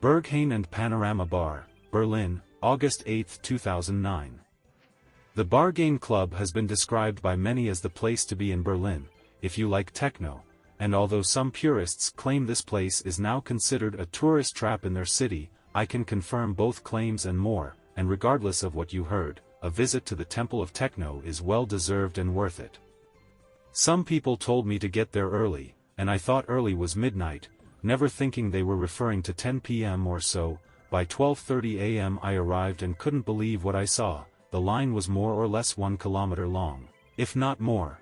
Berghain and Panorama Bar, Berlin, August 8, 2009. The Berghain Club has been described by many as the place to be in Berlin, if you like techno, and although some purists claim this place is now considered a tourist trap in their city, I can confirm both claims and more, and regardless of what you heard, a visit to the Temple of Techno is well deserved and worth it. Some people told me to get there early, and I thought early was midnight, never thinking they were referring to 10 p.m. or so. By 12:30 a.m. I arrived and couldn't believe what I saw. The line was more or less 1 kilometer long, if not more.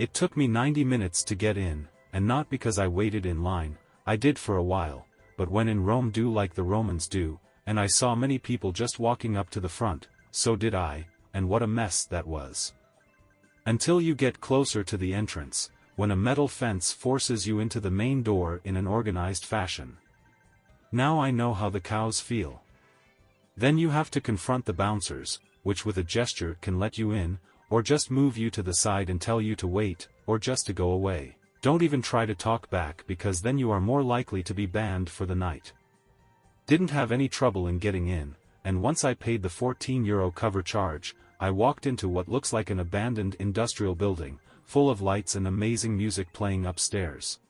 It took me 90 minutes to get in, and not because I waited in line, I did for a while, but when in Rome do like the Romans do, and I saw many people just walking up to the front, so did I, and what a mess that was. Until you get closer to the entrance, when a metal fence forces you into the main door in an organized fashion. Now I know how the cows feel. Then you have to confront the bouncers, which with a gesture can let you in, or just move you to the side and tell you to wait, or just to go away. Don't even try to talk back because then you are more likely to be banned for the night. Didn't have any trouble in getting in, and once I paid the €14 cover charge, I walked into what looks like an abandoned industrial building, full of lights and amazing music playing upstairs.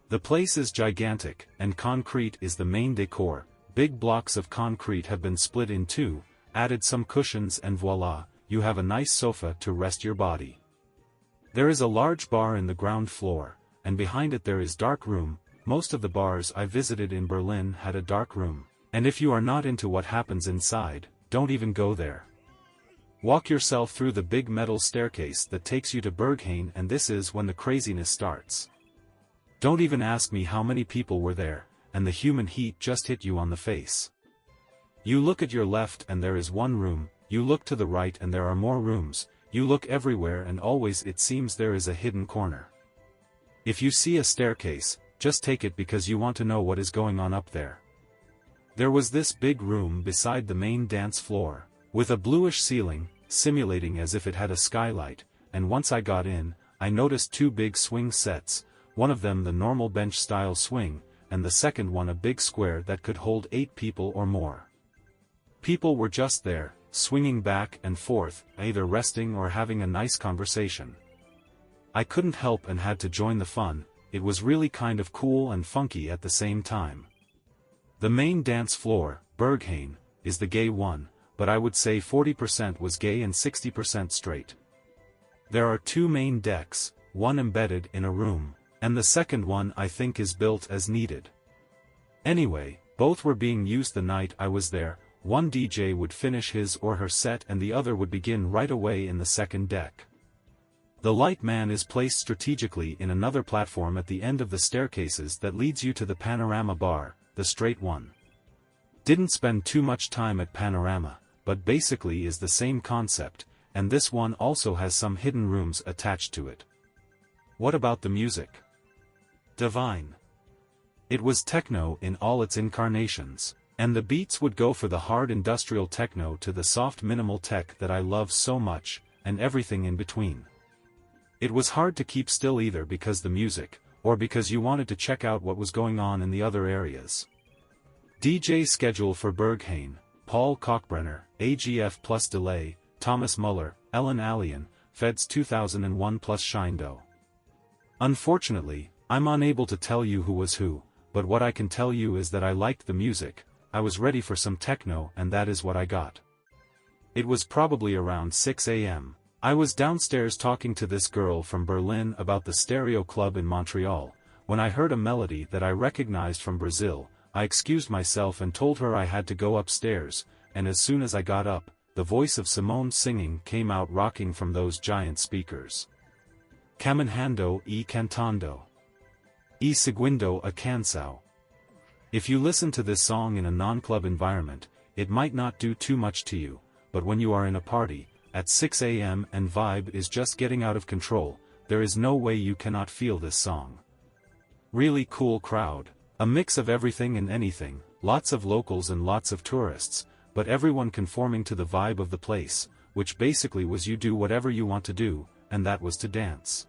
The place is gigantic, and concrete is the main decor. Big blocks of concrete have been split in two, added some cushions and voila, you have a nice sofa to rest your body. There is a large bar in the ground floor, and behind it there is dark room. Most of the bars I visited in Berlin had a dark room, and if you are not into what happens inside, don't even go there. Walk yourself through the big metal staircase that takes you to Berghain, and this is when the craziness starts. Don't even ask me how many people were there, and the human heat just hit you on the face. You look at your left and there is one room, you look to the right and there are more rooms, you look everywhere and always it seems there is a hidden corner. If you see a staircase, just take it because you want to know what is going on up there. There was this big room beside the main dance floor, with a bluish ceiling, simulating as if it had a skylight, and once I got in, I noticed two big swing sets, one of them the normal bench-style swing, and the second one a big square that could hold 8 people or more. People were just there, swinging back and forth, either resting or having a nice conversation. I couldn't help and had to join the fun. It was really kind of cool and funky at the same time. The main dance floor, Berghain, is the gay one, but I would say 40% was gay and 60% straight. There are two main decks, one embedded in a room, and the second one I think is built as needed. Anyway, both were being used the night I was there. One DJ would finish his or her set and the other would begin right away in the second deck. The light man is placed strategically in another platform at the end of the staircases that leads you to the Panorama Bar, the straight one. Didn't spend too much time at Panorama, but basically is the same concept, and this one also has some hidden rooms attached to it. What about the music? Divine. It was techno in all its incarnations, and the beats would go for the hard industrial techno to the soft minimal tech that I love so much, and everything in between. It was hard to keep still either because the music, or because you wanted to check out what was going on in the other areas. DJ schedule for Berghain: Paul Kalkbrenner, AGF plus Delay, Thomas Muller, Ellen Allien, Feds 2001 plus Shindo. Unfortunately, I'm unable to tell you who was who, but what I can tell you is that I liked the music, I was ready for some techno, and that is what I got. It was probably around 6 a.m. I was downstairs talking to this girl from Berlin about the Stereo Club in Montreal, when I heard a melody that I recognized from Brazil. I excused myself and told her I had to go upstairs, and as soon as I got up, the voice of Simone singing came out rocking from those giant speakers. Caminhando e cantando. E seguindo a canção. If you listen to this song in a non-club environment, it might not do too much to you, but when you are in a party, at 6 a.m. and vibe is just getting out of control, there is no way you cannot feel this song. Really cool crowd. A mix of everything and anything, lots of locals and lots of tourists, but everyone conforming to the vibe of the place, which basically was you do whatever you want to do, and that was to dance.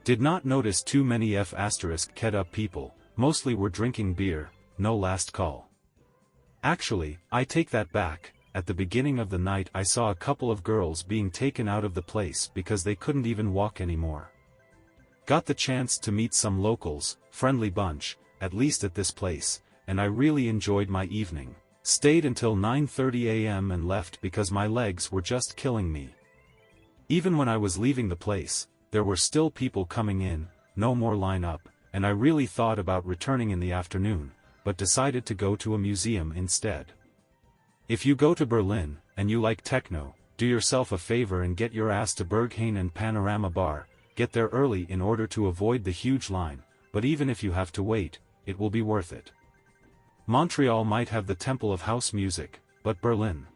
Did not notice too many F***ed up people, mostly were drinking beer, no last call. Actually, I take that back. At the beginning of the night I saw a couple of girls being taken out of the place because they couldn't even walk anymore. Got the chance to meet some locals, friendly bunch, at least at this place, and I really enjoyed my evening. Stayed until 9:30 a.m. and left because my legs were just killing me. Even when I was leaving the place, there were still people coming in, no more line up, and I really thought about returning in the afternoon, but decided to go to a museum instead. If you go to Berlin, and you like techno, do yourself a favor and get your ass to Berghain and Panorama Bar. Get there early in order to avoid the huge line, but even if you have to wait, it will be worth it. Montreal might have the temple of house music, but Berlin